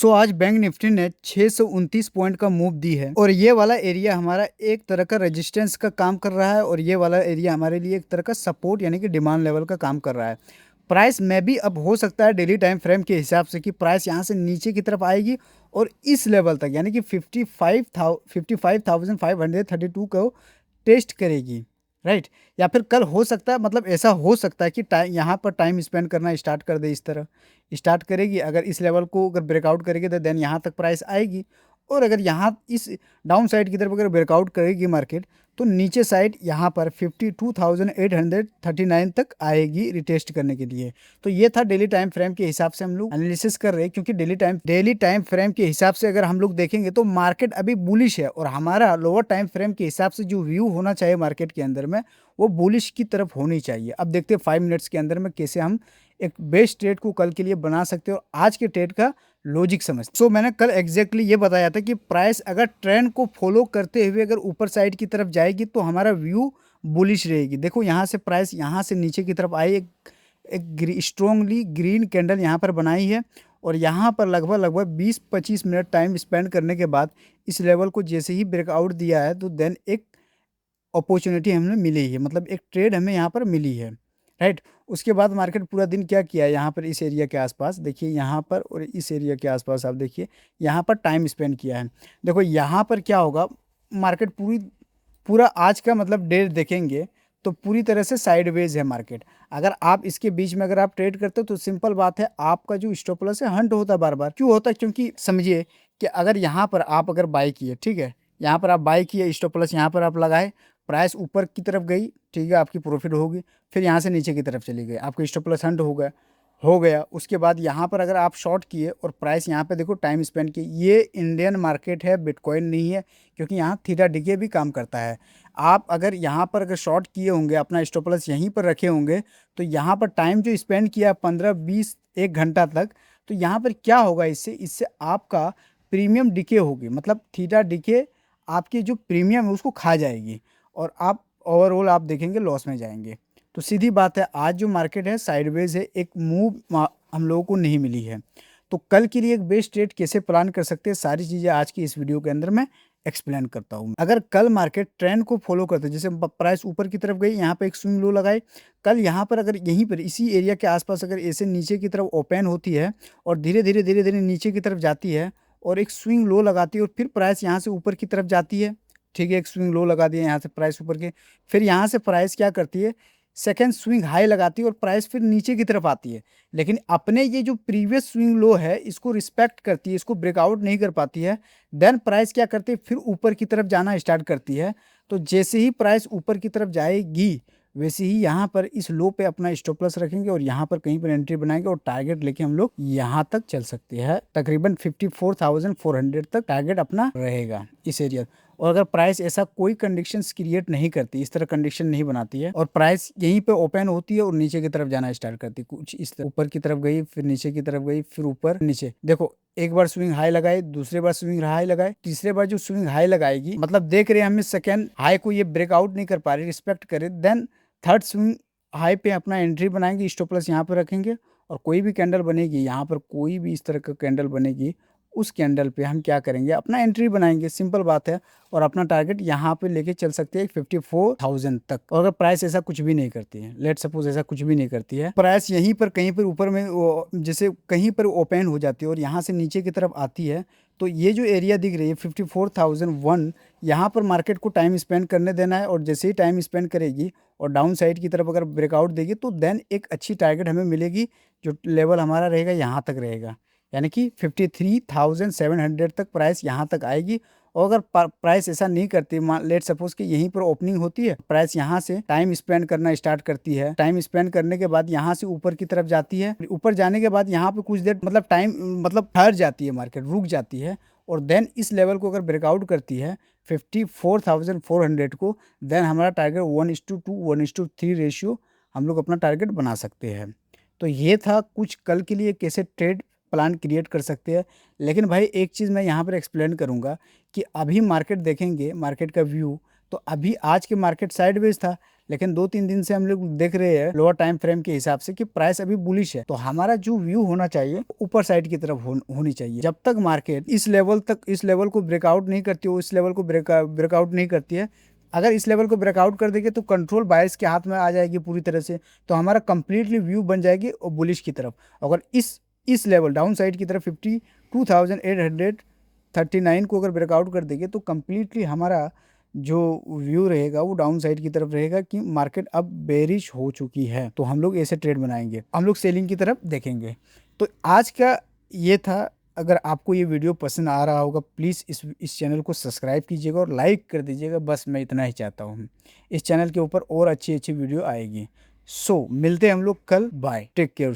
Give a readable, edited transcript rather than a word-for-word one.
आज bank Nifty ने 629 point का मूव दी है और ये वाला एरिया हमारा एक तरह का रेजिस्टेंस का काम कर रहा है और ये वाला एरिया हमारे लिए एक तरह का सपोर्ट यानी कि डिमांड लेवल का काम कर रहा है। प्राइस में भी अब हो सकता है डेली टाइम फ्रेम के हिसाब से कि प्राइस यहाँ से नीचे की तरफ आएगी और इस लेवल तक यानी कि 55,532 को टेस्ट करेगी, राइट। या फिर कल हो सकता है, मतलब ऐसा हो सकता है कि टाइम यहाँ पर टाइम स्पेंड करना स्टार्ट कर दे, इस तरह स्टार्ट करेगी। अगर इस लेवल को अगर ब्रेकआउट करेगी तो देन यहाँ तक प्राइस आएगी और अगर यहाँ इस डाउन साइड की तरफ अगर ब्रेकआउट करेगी मार्केट तो नीचे साइड यहाँ पर 52,839 तक आएगी रिटेस्ट करने के लिए। तो ये था डेली टाइम फ्रेम के हिसाब से हम लोग एनालिसिस कर रहे हैं, क्योंकि डेली टाइम फ्रेम के हिसाब से अगर हम लोग देखेंगे तो मार्केट अभी बुलिश है और हमारा लोअर टाइम फ्रेम के हिसाब से जो व्यू होना चाहिए मार्केट के अंदर में वो बुलिश की तरफ होनी चाहिए। अब देखते हैं 5 मिनट्स के अंदर में कैसे हम एक बेस्ट ट्रेड को कल के लिए बना सकते हो, आज के ट्रेड का लॉजिक समझते। मैंने कल एग्जैक्टली ये बताया था कि प्राइस अगर ट्रेंड को फॉलो करते हुए अगर ऊपर साइड की तरफ जाएगी तो हमारा व्यू बुलिश रहेगी। देखो यहाँ से प्राइस यहाँ से नीचे की तरफ आई, एक स्ट्रॉन्गली ग्रीन कैंडल यहाँ पर बनाई है और यहाँ पर लगभग 20-25 मिनट टाइम स्पेंड करने के बाद इस लेवल को जैसे ही ब्रेकआउट दिया है तो देन एक अपॉर्चुनिटी हमें मिली है, मतलब एक ट्रेड हमें यहाँ पर मिली है, राइट। उसके बाद मार्केट पूरा दिन क्या किया है, यहाँ पर इस एरिया के आसपास देखिए, यहाँ पर और इस एरिया के आसपास आप देखिए यहाँ पर टाइम स्पेंड किया है। देखो यहाँ पर क्या होगा, मार्केट पूरा आज का मतलब डे देखेंगे तो पूरी तरह से साइडवेज है मार्केट। अगर आप इसके बीच में अगर आप ट्रेड करते हो तो सिंपल बात है, आपका जो स्टॉप लॉस है हंट होता है बार बार। क्यों होता है? क्योंकि समझिए कि अगर यहाँ पर आप अगर बाई किए, ठीक है, यहाँ पर आप बाई किए, स्टॉप लॉस यहाँ पर आप लगाए, प्राइस ऊपर की तरफ गई, ठीक है, आपकी प्रॉफिट होगी। फिर यहाँ से नीचे की तरफ चली गई, आपका स्टॉप लॉस हंट हो गया। उसके बाद यहाँ पर अगर आप शॉर्ट किए और प्राइस यहाँ पे देखो टाइम स्पेंड किए, ये इंडियन मार्केट है, बिटकॉइन नहीं है, क्योंकि यहाँ थीटा डीके भी काम करता है। आप अगर यहाँ पर अगर शॉर्ट किए होंगे, अपना स्टॉप लॉस यहीं पर रखे होंगे, तो यहाँ पर टाइम जो स्पेंड किया 15-20 1 घंटा तक, तो यहाँ पर क्या होगा, इससे आपका प्रीमियम डीके होगी, मतलब थीटा डीके आपकी जो प्रीमियम है उसको खा जाएगी और आप ओवरऑल आप देखेंगे लॉस में जाएंगे। तो सीधी बात है, आज जो मार्केट है साइडवेज है, एक मूव हम लोगों को नहीं मिली है। तो कल के लिए एक बेस्ट ट्रेड कैसे प्लान कर सकते हैं, सारी चीज़ें आज की इस वीडियो के अंदर मैं एक्सप्लेन करता हूँ। अगर कल मार्केट ट्रेंड को फॉलो करते, जैसे प्राइस ऊपर की तरफ गई, यहाँ पे एक स्विंग लो लगाए, कल यहाँ पर अगर यहीं पर इसी एरिया के आसपास अगर ऐसे नीचे की तरफ ओपन होती है और धीरे धीरे नीचे की तरफ जाती है और एक स्विंग लो लगाती है और फिर प्राइस यहाँ से ऊपर की तरफ जाती है, ठीक है, एक स्विंग लो लगा दिया यहाँ से प्राइस ऊपर के, फिर यहाँ से प्राइस क्या करती है, सेकेंड स्विंग हाई लगाती है और प्राइस फिर नीचे की तरफ आती है, लेकिन अपने ये जो प्रीवियस स्विंग लो है इसको रिस्पेक्ट करती है, इसको ब्रेकआउट नहीं कर पाती है। देन प्राइस क्या करती है, फिर ऊपर की तरफ जाना स्टार्ट करती है। तो जैसे ही प्राइस ऊपर की तरफ जाएगी वैसे ही यहाँ पर इस लो पे अपना स्टॉप लॉस रखेंगे और यहाँ पर कहीं पर एंट्री बनाएंगे और टारगेट लेके हम लोग यहाँ तक चल सकते हैं, तकरीबन 54,400 तक टारगेट अपना रहेगा इस एरिया। और अगर प्राइस ऐसा कोई कंडीशंस क्रिएट नहीं करती, इस तरह कंडीशन नहीं बनाती है और प्राइस यहीं पे ओपन होती है और नीचे की तरफ जाना स्टार्ट करती है, कुछ इस तरह ऊपर की तरफ गई, फिर नीचे की तरफ गई, फिर ऊपर नीचे, देखो एक बार स्विंग हाई लगाए, दूसरे बार स्विंग हाई लगाए, तीसरे बार जो स्विंग हाई लगाएगी, मतलब देख रहे हैं हमें सेकेंड हाई को ये ब्रेकआउट नहीं कर पा रही, रिस्पेक्ट करे, देन थर्ड स्विंग हाई पे अपना एंट्री बनाएंगे, स्टॉप लॉस यहाँ पर रखेंगे और कोई भी कैंडल बनेगी, यहाँ पर कोई भी इस तरह का कैंडल बनेगी, उस कैंडल पे हम क्या करेंगे, अपना एंट्री बनाएंगे, सिंपल बात है। और अपना टारगेट यहाँ पे लेके चल सकते हैं 54,000 तक। और अगर प्राइस ऐसा कुछ भी नहीं करती है, लेट सपोज ऐसा कुछ भी नहीं करती है, प्राइस यहीं पर कहीं पर ऊपर में जैसे कहीं पर ओपन हो जाती है और यहाँ से नीचे की तरफ आती है, तो ये जो एरिया दिख रही है 54,001, यहाँ पर मार्केट को टाइम स्पेंड करने देना है और जैसे ही टाइम स्पेंड करेगी और डाउन साइड की तरफ अगर ब्रेकआउट देगी तो देन एक अच्छी टारगेट हमें मिलेगी, जो लेवल हमारा रहेगा यहाँ तक रहेगा, यानी कि 53,700 तक प्राइस यहाँ तक आएगी। और अगर प्राइस ऐसा नहीं करती, लेट सपोज कि यहीं पर ओपनिंग होती है, प्राइस यहाँ से टाइम स्पेंड करना स्टार्ट करती है, टाइम स्पेंड करने के बाद यहाँ से ऊपर की तरफ जाती है, ऊपर जाने के बाद यहाँ पे कुछ देर मतलब टाइम मतलब ठहर जाती है, मार्केट रुक जाती है और देन इस लेवल को अगर ब्रेकआउट करती है 54,400 को, देन हमारा टारगेट 1:2 1:3 रेशियो हम लोग अपना टारगेट बना सकते हैं। तो ये था कुछ कल के लिए कैसे ट्रेड प्लान क्रिएट कर सकते हैं। लेकिन भाई एक चीज़ मैं यहाँ पर एक्सप्लेन करूँगा कि अभी मार्केट देखेंगे, मार्केट का व्यू, तो अभी आज के मार्केट साइडवेज था, लेकिन 2-3 दिन से हम लोग देख रहे हैं लोअर टाइम फ्रेम के हिसाब से कि प्राइस अभी बुलिश है। तो हमारा जो व्यू होना चाहिए ऊपर साइड की तरफ होनी चाहिए। जब तक मार्केट इस लेवल को ब्रेकआउट नहीं करती हो, इस लेवल को ब्रेकआउट नहीं करती है, अगर इस लेवल को ब्रेकआउट कर देगी तो कंट्रोल बायर्स के हाथ में आ जाएगी पूरी तरह से, तो हमारा कंप्लीटली व्यू बन जाएगी और बुलिश की तरफ। अगर इस लेवल डाउन साइड की तरफ 52,839 को अगर ब्रेकआउट कर देंगे तो कंप्लीटली हमारा जो व्यू रहेगा वो डाउन साइड की तरफ रहेगा कि मार्केट अब बेरिश हो चुकी है। तो हम लोग ऐसे ट्रेड बनाएंगे, हम लोग सेलिंग की तरफ देखेंगे। तो आज का ये था। अगर आपको ये वीडियो पसंद आ रहा होगा प्लीज़ इस चैनल को सब्सक्राइब कीजिएगा और लाइक कर दीजिएगा। बस मैं इतना ही चाहता हूँ। इस चैनल के ऊपर और अच्छी अच्छी वीडियो आएगी। सो मिलते हैं हम लोग कल। Bye, take care.